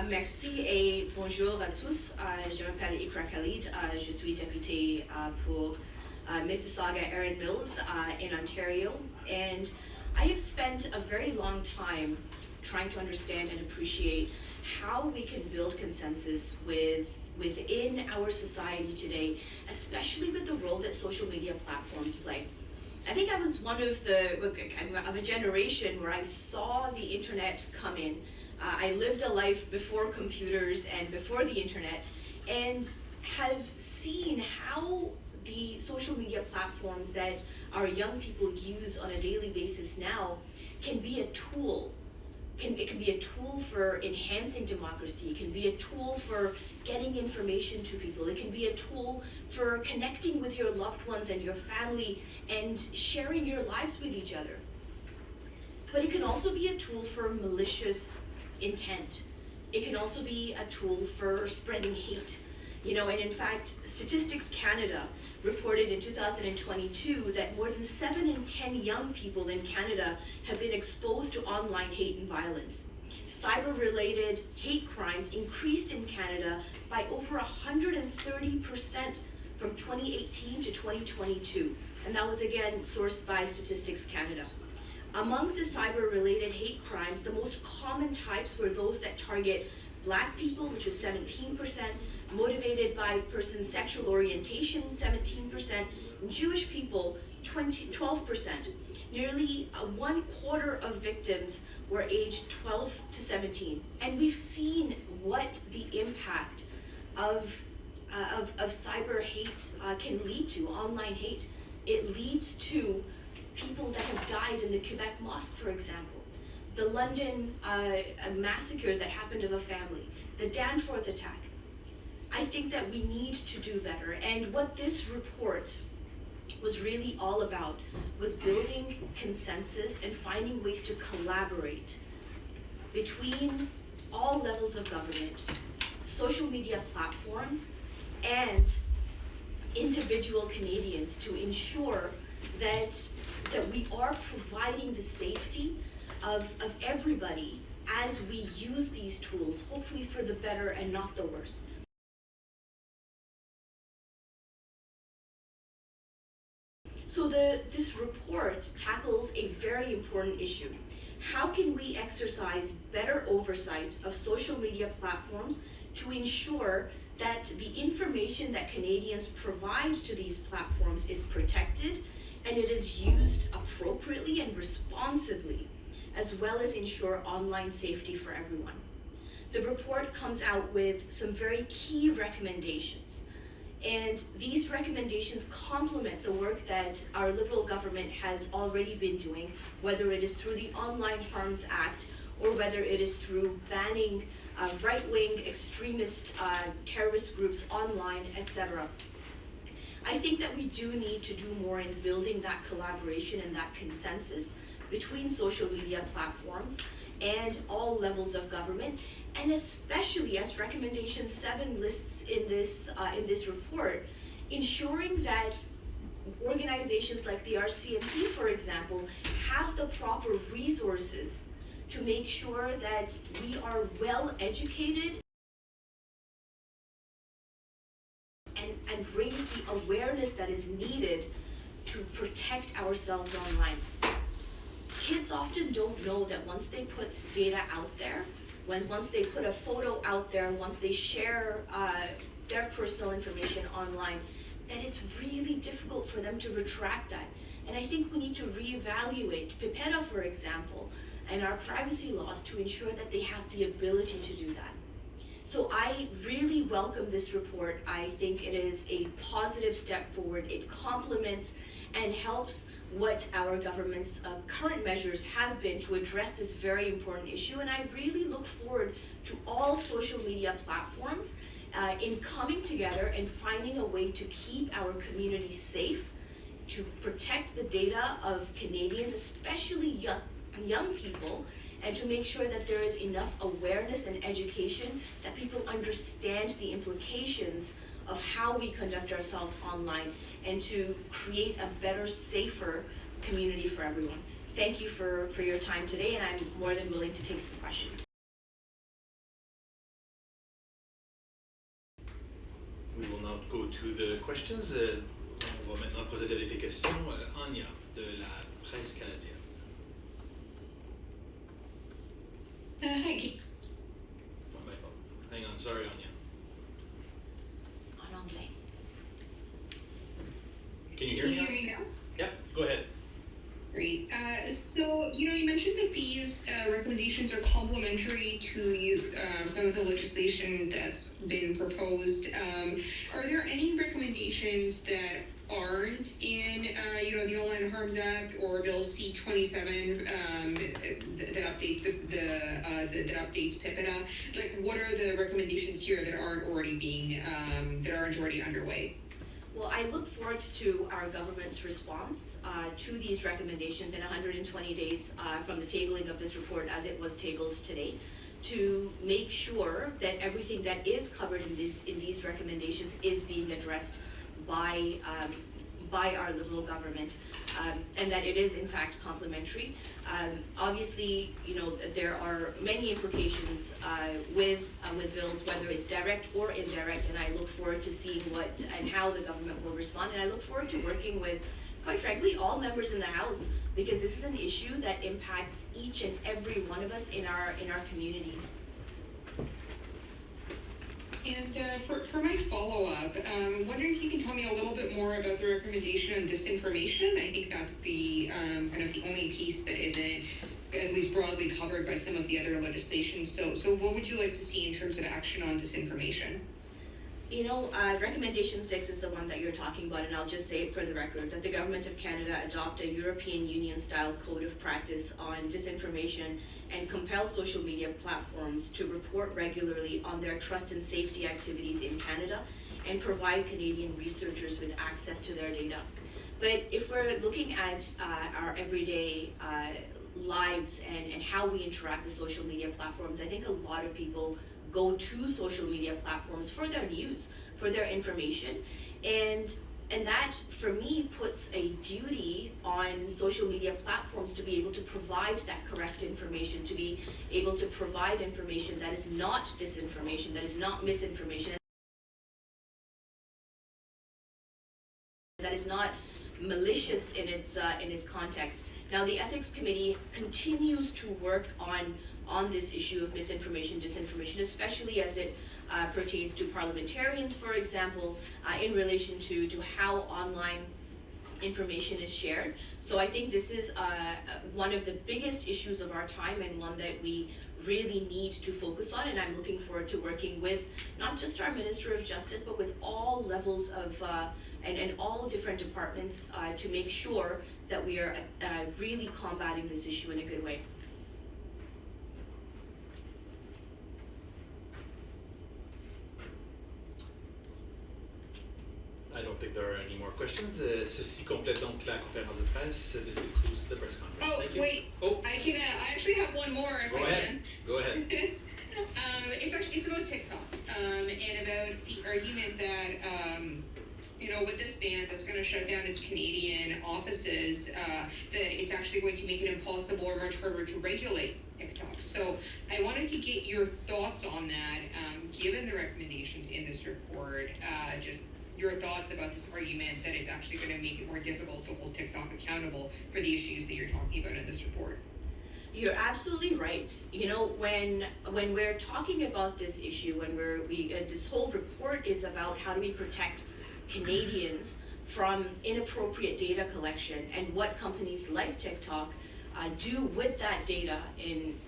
Merci et bonjour à tous. Je m'appelle Ikra Khalid. Je suis députée pour Mississauga Erin Mills in Ontario. And I have spent a very long time trying to understand and appreciate how we can build consensus within our society today, especially with the role that social media platforms play. I think I was one of a generation where I saw the internet come in. I lived a life before computers and before the internet, and have seen how the social media platforms that our young people use on a daily basis now can be a tool. It can be a tool for enhancing democracy. It can be a tool for getting information to people. It can be a tool for connecting with your loved ones and your family and sharing your lives with each other. But it can also be a tool for malicious intent. It can also be a tool for spreading hate. And in fact, Statistics Canada reported in 2022 that more than 7 in 10 young people in Canada have been exposed to online hate and violence. Cyber-related hate crimes increased in Canada by over 130% from 2018 to 2022. And that was again sourced by Statistics Canada. Among the cyber-related hate crimes, the most common types were those that target Black people, which was 17%, motivated by person's sexual orientation, 17%, and Jewish people, 12%. Nearly 1/4 of victims were aged 12 to 17. And we've seen what the impact of cyber hate can lead to, online hate. It leads to people that have died in the Quebec mosque, for example. The London massacre that happened of a family, the Danforth attack. I think that we need to do better. And what this report was really all about was building consensus and finding ways to collaborate between all levels of government, social media platforms, and individual Canadians to ensure that we are providing the safety of everybody as we use these tools, hopefully for the better and not the worse. So this report tackles a very important issue. How can we exercise better oversight of social media platforms to ensure that the information that Canadians provide to these platforms is protected and it is used appropriately and responsibly, as well as ensure online safety for everyone? The report comes out with some very key recommendations. And these recommendations complement the work that our Liberal government has already been doing, whether it is through the Online Harms Act or whether it is through banning right-wing extremist terrorist groups online, etc. I think that we do need to do more in building that collaboration and that consensus between social media platforms and all levels of government, and especially, as recommendation 7 lists in this report, ensuring that organizations like the RCMP, for example, have the proper resources to make sure that we are well educated and raise the awareness that is needed to protect ourselves online. Kids often don't know that once they put data out there, once they put a photo out there, once they share their personal information online, that it's really difficult for them to retract that. And I think we need to reevaluate PIPEDA, for example, and our privacy laws to ensure that they have the ability to do that. So I really welcome this report. I think it is a positive step forward. It complements and helps what our government's current measures have been to address this very important issue. And I really look forward to all social media platforms in coming together and finding a way to keep our communities safe, to protect the data of Canadians, especially young people, and to make sure that there is enough awareness and education that people understand the implications of how we conduct ourselves online, and to create a better, safer community for everyone. Thank you for your time today, and I'm more than willing to take some questions. go to the questions. On va maintenant procéder avec les questions. Anya, de la presse canadienne. Hi. Hang on, sorry, Anya. En anglais. Can you hear Can me? you hear me now? Yeah, go ahead. Great. So, you mentioned that these recommendations are complementary to some of the legislation that's been proposed. Are there any recommendations that aren't in, the Online Harms Act or Bill C-27 that updates that updates PIPEDA? Like, what are the recommendations here that aren't already underway? Well, I look forward to our government's response to these recommendations in 120 days from the tabling of this report as it was tabled today, to make sure that everything that is covered in these recommendations is being addressed by our Liberal government, and that it is in fact complementary. Obviously, there are many implications with bills, whether it's direct or indirect, and I look forward to seeing what and how the government will respond. And I look forward to working with, quite frankly, all members in the House, because this is an issue that impacts each and every one of us in our communities. And for my follow-up, I'm wondering if you can tell me a little bit more about the recommendation on disinformation. I think that's the kind of the only piece that isn't at least broadly covered by some of the other legislation. So what would you like to see in terms of action on disinformation? Recommendation 6 is the one that you're talking about, and I'll just say it for the record, that the Government of Canada adopt a European Union-style code of practice on disinformation and compel social media platforms to report regularly on their trust and safety activities in Canada and provide Canadian researchers with access to their data. But if we're looking at our everyday lives and how we interact with social media platforms, I think a lot of people go to social media platforms for their news, for their information, and that, for me, puts a duty on social media platforms to be able to provide that correct information, to be able to provide information that is not disinformation, that is not misinformation, that is not malicious in its context. Now, the Ethics Committee continues to work on this issue of misinformation, disinformation, especially as it pertains to parliamentarians, for example, in relation to how online information is shared. So I think this is one of the biggest issues of our time, and one that we really need to focus on, and I'm looking forward to working with not just our Minister of Justice, but with all levels of and all different departments to make sure that we are really combating this issue in a good way. I don't think there are any more questions. Ceci complète donc la conférence de presse. This concludes the press conference. Thank you. Wait. Oh, I actually have one more if go I ahead. can. Go ahead. It's about TikTok and about the argument that with this ban that's going to shut down its Canadian offices, that it's actually going to make it impossible or much harder to regulate TikTok. So I wanted to get your thoughts on that, given the recommendations in this report, just your thoughts about this argument that it's actually going to make it more difficult to hold TikTok accountable for the issues that you're talking about in this report. You're absolutely right. When we're talking about this issue, when this whole report is about how do we protect Canadians from inappropriate data collection and what companies like TikTok do with that data, and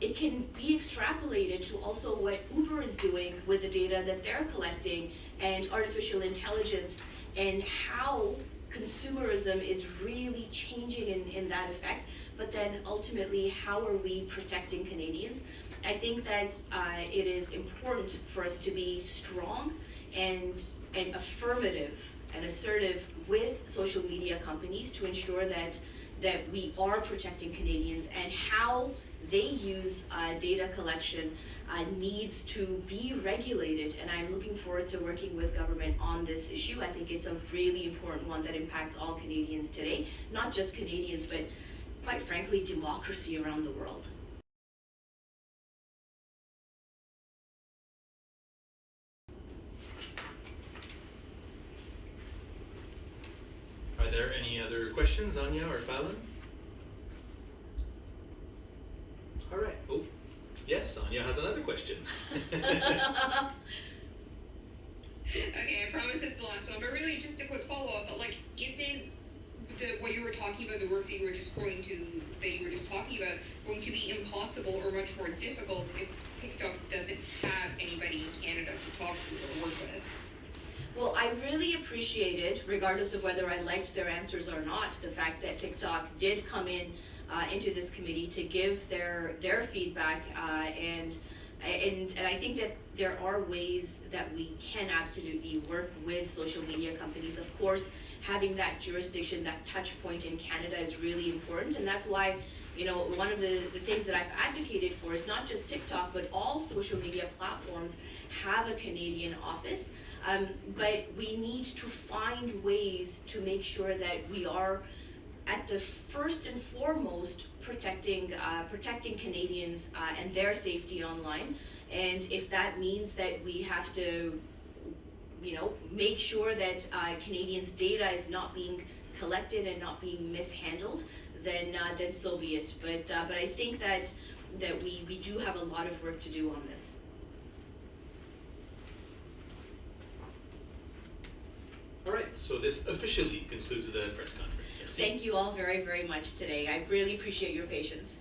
it can be extrapolated to also what Uber is doing with the data that they're collecting, and artificial intelligence, and how consumerism is really changing in that effect. But then ultimately, how are we protecting Canadians? I think that it is important for us to be strong and affirmative and assertive with social media companies to ensure that we are protecting Canadians, and how they use data collection needs to be regulated. And I'm looking forward to working with government on this issue. I think it's a really important one that impacts all Canadians today, not just Canadians, but quite frankly, democracy around the world. there any other questions, Anya or Fallon? All right. Oh, yes, Anya has another question. Okay, I promise it's the last one, but really just a quick follow-up. But like, isn't what you were talking about, the work that you were just talking about, going to be impossible or much more difficult if TikTok doesn't have anybody in Canada to talk to or work with? Well, I really appreciated, regardless of whether I liked their answers or not, the fact that TikTok did come in into this committee to give their feedback, and I think that there are ways that we can absolutely work with social media companies. Of course, having that jurisdiction, that touch point in Canada is really important, and that's why, you know, one of the things that I've advocated for is not just TikTok, but all social media platforms have a Canadian office. But we need to find ways to make sure that we are, at the first and foremost, protecting Canadians and their safety online. And if that means that we have to, you know, make sure that Canadians' data is not being collected and not being mishandled, then so be it. But I think that we do have a lot of work to do on this. All right, so this officially concludes the press conference. Merci. Thank you all very, very much today. I really appreciate your patience.